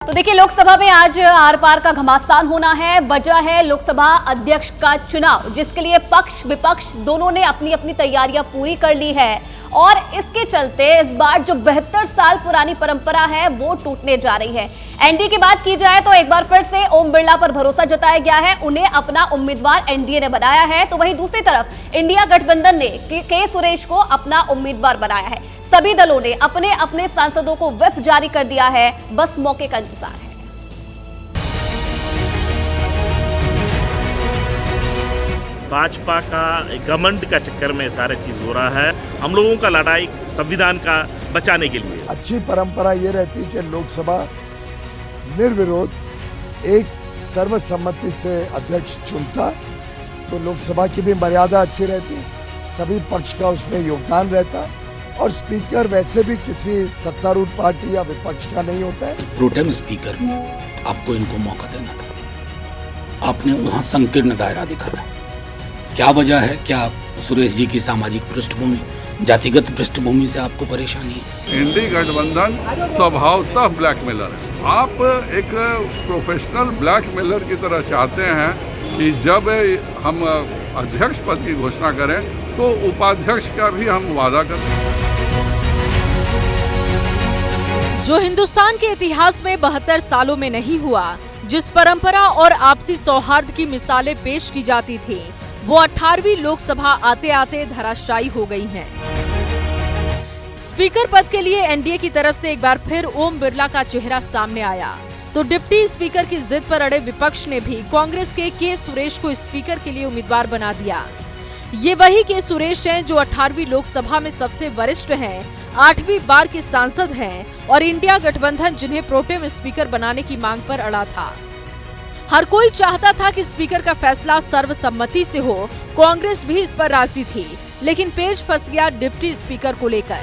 तो देखिए, लोकसभा में आज आर पार का घमासान होना है। वजह है लोकसभा अध्यक्ष का चुनाव, जिसके लिए पक्ष विपक्ष दोनों ने अपनी अपनी तैयारियां पूरी कर ली है और इसके चलते इस बार जो 72 साल पुरानी परंपरा है वो टूटने जा रही है। एनडीए की बात की जाए तो एक बार फिर से ओम बिरला पर भरोसा जताया गया है, उन्हें अपना उम्मीदवार एनडीए ने बनाया है। तो वहीं दूसरी तरफ इंडिया गठबंधन ने के सुरेश को अपना उम्मीदवार बनाया है। सभी दलों ने अपने अपने सांसदों को व्हिप जारी कर दिया है, बस मौके का इंतजार है। भाजपा का घमंड का चक्कर में सारा चीज हो रहा है। हम लोगों का लड़ाई संविधान का बचाने के लिए। अच्छी परंपरा ये रहती कि लोकसभा निर्विरोध एक सर्वसम्मति से अध्यक्ष चुनता, तो लोकसभा की भी मर्यादा अच्छी रहती, सभी पक्ष का उसमें योगदान रहता और स्पीकर वैसे भी किसी सत्तारूढ़ पार्टी या विपक्ष का नहीं होता है। प्रोटेम स्पीकर आपको इनको मौका देना था, आपने वहां संकीर्ण दायरा दिखाया। क्या वजह है? क्या सुरेश जी की सामाजिक पृष्ठभूमि, जातिगत पृष्ठभूमि से आपको परेशानी है? इंडी गठबंधन स्वभावतः ब्लैकमेलर है। आप एक प्रोफेशनल ब्लैकमेलर की तरह चाहते हैं कि जब हम अध्यक्ष पद की घोषणा करें तो उपाध्यक्ष का भी हम वादा करें। जो हिंदुस्तान के इतिहास में 72 सालों में नहीं हुआ, जिस परंपरा और आपसी सौहार्द की मिसालें पेश की जाती थी, वो 18वीं लोकसभा आते आते धराशायी हो गई हैं। स्पीकर पद के लिए एनडीए की तरफ से एक बार फिर ओम बिरला का चेहरा सामने आया, तो डिप्टी स्पीकर की जिद पर अड़े विपक्ष ने भी कांग्रेस के सुरेश को स्पीकर के लिए उम्मीदवार बना दिया। ये वही के सुरेश हैं जो 18वीं लोकसभा में सबसे वरिष्ठ हैं, 8वीं बार के सांसद हैं और इंडिया गठबंधन जिन्हें प्रोटेम स्पीकर बनाने की मांग पर अड़ा था। हर कोई चाहता था कि स्पीकर का फैसला सर्वसम्मति से हो, कांग्रेस भी इस पर राजी थी, लेकिन पेच फंस गया डिप्टी स्पीकर को लेकर।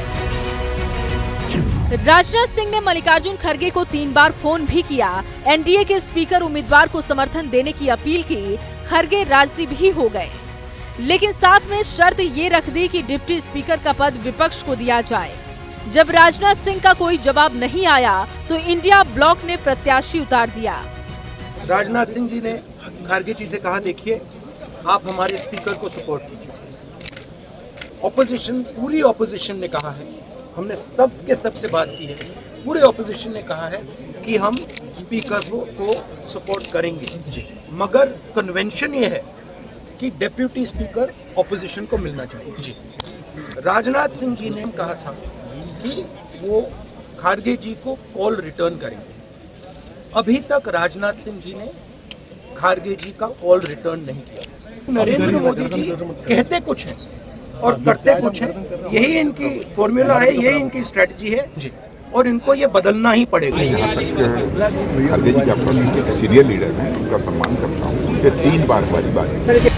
राजनाथ सिंह ने मल्लिकार्जुन खड़गे को 3 बार फोन भी किया, एनडीए के स्पीकर उम्मीदवार को समर्थन देने की अपील की, खड़गे राजी भी हो गए, लेकिन साथ में शर्त ये रख दी कि डिप्टी स्पीकर का पद विपक्ष को दिया जाए। जब राजनाथ सिंह का कोई जवाब नहीं आया तो इंडिया ब्लॉक ने प्रत्याशी उतार दिया। राजनाथ सिंह जी ने खड़गे जी से कहा, देखिए आप हमारे स्पीकर को सपोर्ट कीजिए। ऑपोजिशन, पूरी ऑपोजिशन ने कहा है, हमने सब से बात की है, पूरे ऑपोजिशन ने कहा है कि हम स्पीकर को सपोर्ट करेंगे, मगर कन्वेंशन ये है कि डेप्यूटी स्पीकर ऑपोजिशन को मिलना चाहिए। राजनाथ सिंह जी ने कहा था कि वो खड़गे जी को कॉल रिटर्न करेंगे। अभी तक राजनाथ सिंह जी ने खड़गे जी का कॉल रिटर्न नहीं किया। नरेंद्र मोदी जी कहते कुछ हैं और करते कुछ हैं, यही इनकी फॉर्मूला है, यही इनकी स्ट्रेटजी है और इनको ये बदलना ही पड़ेगा। खड़गे जी अपना सीनियर लीडर हैं, उनका सम्मान करता हूँ, उनसे 3 बार बारी।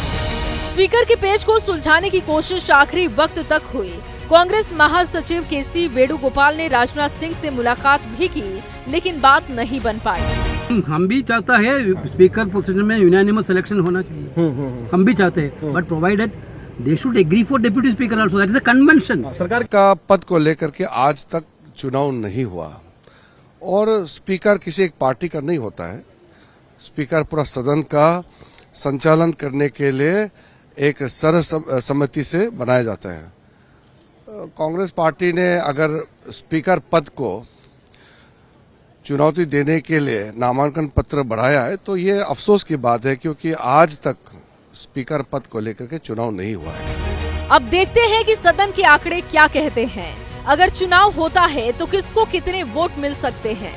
स्पीकर के पेच को सुलझाने की कोशिश आखिरी वक्त तक हुई। कांग्रेस महासचिव केसी वेणुगोपाल ने राजनाथ सिंह से मुलाकात भी की, लेकिन बात नहीं बन पाई। हम भी चाहता है स्पीकर पोजीशन में यूनानिमस सिलेक्शन होना चाहिए, हम भी चाहते हैं, but provided they should agree for deputy speaker also, that is a convention. सरकार का पद को लेकर के आज तक चुनाव नहीं हुआ और स्पीकर किसी एक पार्टी का नहीं होता है। स्पीकर पूरा सदन का संचालन करने के लिए एक सर्वसम्मति से बनाया जाता है। कांग्रेस पार्टी ने अगर स्पीकर पद को चुनौती देने के लिए नामांकन पत्र बढ़ाया है तो ये अफसोस की बात है, क्योंकि आज तक स्पीकर पद को लेकर के चुनाव नहीं हुआ है। अब देखते हैं कि सदन के आंकड़े क्या कहते हैं। अगर चुनाव होता है तो किसको कितने वोट मिल सकते हैं।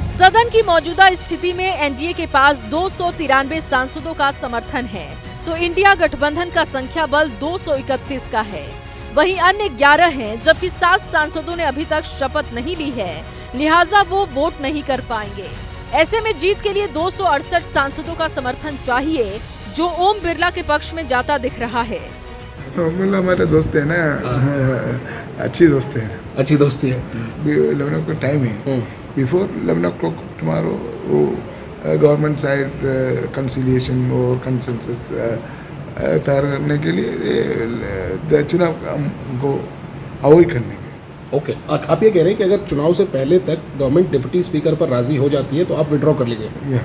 सदन की मौजूदा स्थिति में एनडीए के पास 293 सांसदों का समर्थन है, तो इंडिया गठबंधन का संख्या बल 231 का है। वहीं अन्य 11 हैं, जबकि 7 सांसदों ने अभी तक शपथ नहीं ली है, लिहाजा वो वोट नहीं कर पाएंगे। ऐसे में जीत के लिए 268 सांसदों का समर्थन चाहिए, जो ओम बिरला के पक्ष में जाता दिख रहा है। ओम बिरला हमारे दोस्त है ना, अच्छी दोस्ती है। 11 o'clock टाइम है, before 11 o'clock tomorrow government side conciliation और कंसेंसस तैयार करने के लिए चुनाव को अवॉइड करने के ओके, आप ये कह रहे हैं कि अगर चुनाव से पहले तक गवर्नमेंट डिप्टी स्पीकर पर राजी हो जाती है तो आप विड्रॉ कर लीजिए?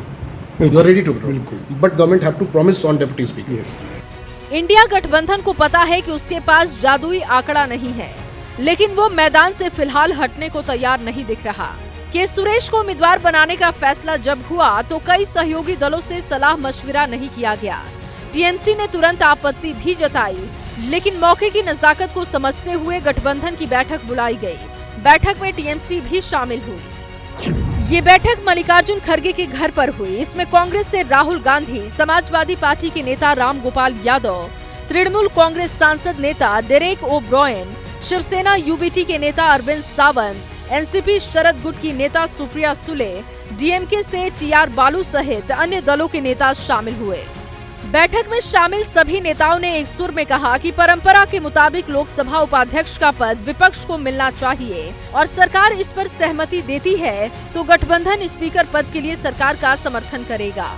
You are ready to withdraw? बिल्कुल। But government have to promise on deputy speaker. Yes. India गठबंधन को पता है कि उसके पास जादुई आंकड़ा नहीं है, लेकिन वो मैदान से फिलहाल हटने को तैयार नहीं दिख रहा। के सुरेश को उम्मीदवार बनाने का फैसला जब हुआ तो कई सहयोगी दलों से सलाह मशविरा नहीं किया गया। टीएमसी ने तुरंत आपत्ति भी जताई, लेकिन मौके की नजाकत को समझते हुए गठबंधन की बैठक बुलाई गई। बैठक में टीएमसी भी शामिल हुई। ये बैठक मल्लिकार्जुन खड़गे के घर पर हुई। इसमें कांग्रेस से राहुल गांधी, समाजवादी पार्टी के नेता राम गोपाल यादव, तृणमूल कांग्रेस सांसद नेता डेरेक ओ ब्रायन, शिवसेना यूबीटी के नेता अरविंद सावंत, एनसीपी शरद गुट की नेता सुप्रिया सुले, डीएमके से टीआर बालू सहित अन्य दलों के नेता शामिल हुए। बैठक में शामिल सभी नेताओं ने एक सुर में कहा कि परंपरा के मुताबिक लोकसभा उपाध्यक्ष का पद विपक्ष को मिलना चाहिए और सरकार इस पर सहमति देती है तो गठबंधन स्पीकर पद के लिए सरकार का समर्थन करेगा।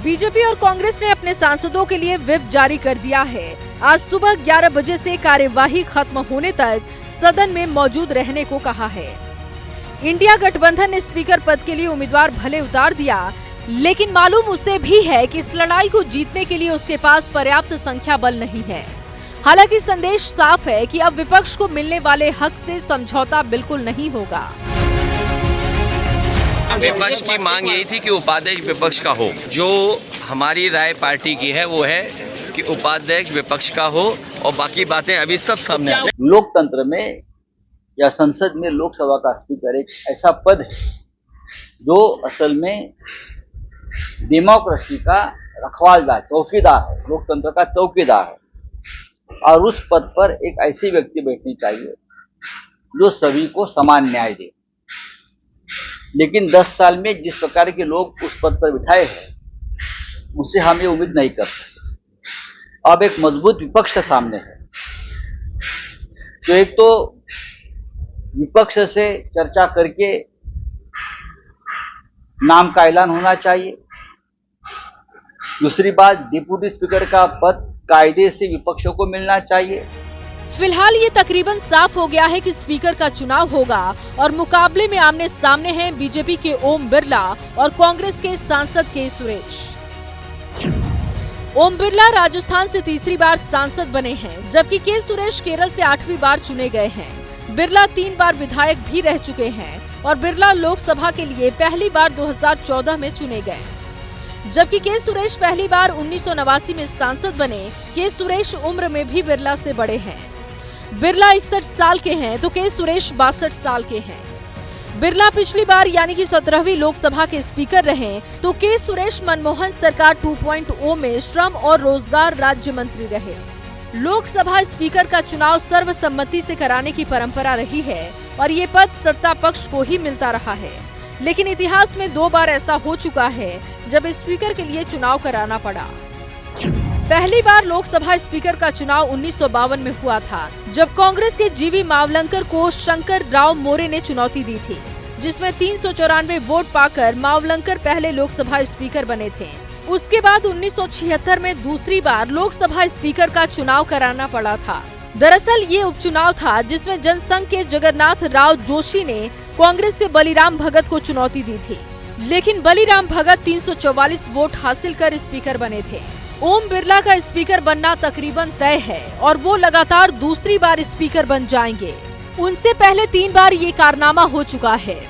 बीजेपी और कांग्रेस ने अपने सांसदों के लिए व्हिप जारी कर दिया है। आज सुबह 11 बजे से कार्यवाही खत्म होने तक सदन में मौजूद रहने को कहा है। इंडिया गठबंधन ने स्पीकर पद के लिए उम्मीदवार भले उतार दिया, लेकिन मालूम उसे भी है कि इस लड़ाई को जीतने के लिए उसके पास पर्याप्त संख्या बल नहीं है। हालांकि संदेश साफ है कि अब विपक्ष को मिलने वाले हक से समझौता बिल्कुल नहीं होगा। विपक्ष की मांग यही थी कि उपाध्यक्ष विपक्ष का हो। जो हमारी राय पार्टी की है वो है कि उपाध्यक्ष विपक्ष का हो और बाकी बातें अभी सब सामने आ। लोकतंत्र में या संसद में लोकसभा का स्पीकर एक ऐसा पद है जो असल में डेमोक्रेसी का रखवालदार, चौकीदार है, लोकतंत्र का चौकीदार है। और उस पद पर एक ऐसी व्यक्ति बैठनी चाहिए जो सभी को समान न्याय दे। लेकिन 10 साल में जिस प्रकार के लोग उस पद पर बिठाए हैं उससे हम ये उम्मीद नहीं कर सकते। अब एक मजबूत विपक्ष सामने है, तो एक तो विपक्ष से चर्चा करके नाम का ऐलान होना चाहिए। दूसरी बात, डिप्टी स्पीकर का पद कायदे से विपक्षों को मिलना चाहिए। फिलहाल ये तकरीबन साफ हो गया है कि स्पीकर का चुनाव होगा और मुकाबले में आमने सामने हैं बीजेपी के ओम बिरला और कांग्रेस के सांसद के सुरेश। ओम बिरला राजस्थान से तीसरी बार सांसद बने हैं, जबकि के सुरेश केरल से 8वीं बार चुने गए हैं। बिरला 3 बार विधायक भी रह चुके हैं और बिरला लोकसभा के लिए पहली बार 2014 में चुने गए, जबकि के सुरेश पहली बार 1989 में सांसद बने। के सुरेश उम्र में भी बिरला से बड़े हैं। बिरला 61 साल के हैं तो के सुरेश 62 साल के हैं। बिरला पिछली बार यानी कि 17वीं लोकसभा के स्पीकर रहे तो के सुरेश मनमोहन सरकार 2.0 में श्रम और रोजगार राज्य मंत्री रहे। लोकसभा स्पीकर का चुनाव सर्वसम्मति से कराने की परंपरा रही है और ये पद सत्ता पक्ष को ही मिलता रहा है, लेकिन इतिहास में 2 बार ऐसा हो चुका है जब स्पीकर के लिए चुनाव कराना पड़ा। पहली बार लोकसभा स्पीकर का चुनाव 1952 में हुआ था, जब कांग्रेस के जीवी मावलंकर को शंकर राव मोरे ने चुनौती दी थी, जिसमें 394 वोट पाकर मावलंकर पहले लोकसभा स्पीकर बने थे। उसके बाद 1976 में दूसरी बार लोकसभा स्पीकर का चुनाव कराना पड़ा था। दरअसल ये उपचुनाव था जिसमें जनसंघ के जगन्नाथ राव जोशी ने कांग्रेस के बलिराम भगत को चुनौती दी थी, लेकिन बलिराम भगत 344 वोट हासिल कर स्पीकर बने थे। ओम बिरला का स्पीकर बनना तकरीबन तय है और वो लगातार दूसरी बार स्पीकर बन जाएंगे। उनसे पहले 3 बार ये कारनामा हो चुका है।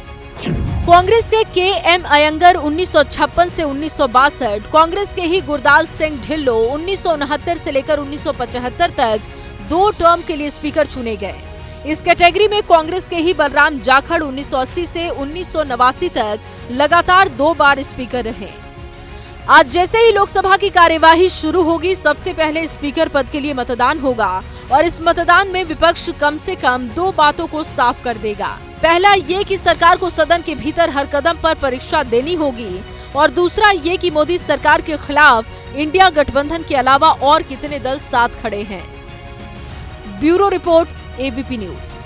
कांग्रेस के एम अयंगर 1956 से 1962, कांग्रेस के ही गुरदाल सिंह ढिल्लो 1969 से लेकर 1975 तक 2 टर्म के लिए स्पीकर चुने गए। इस कैटेगरी में कांग्रेस के ही बलराम जाखड़ 1980 से 1989 तक लगातार 2 बार स्पीकर रहे। आज जैसे ही लोकसभा की कार्यवाही शुरू होगी, सबसे पहले स्पीकर पद के लिए मतदान होगा और इस मतदान में विपक्ष कम से कम 2 बातों को साफ कर देगा। पहला ये कि सरकार को सदन के भीतर हर कदम पर परीक्षा देनी होगी और दूसरा ये कि मोदी सरकार के खिलाफ इंडिया गठबंधन के अलावा और कितने दल साथ खड़े हैं। Bureau report, ABP news.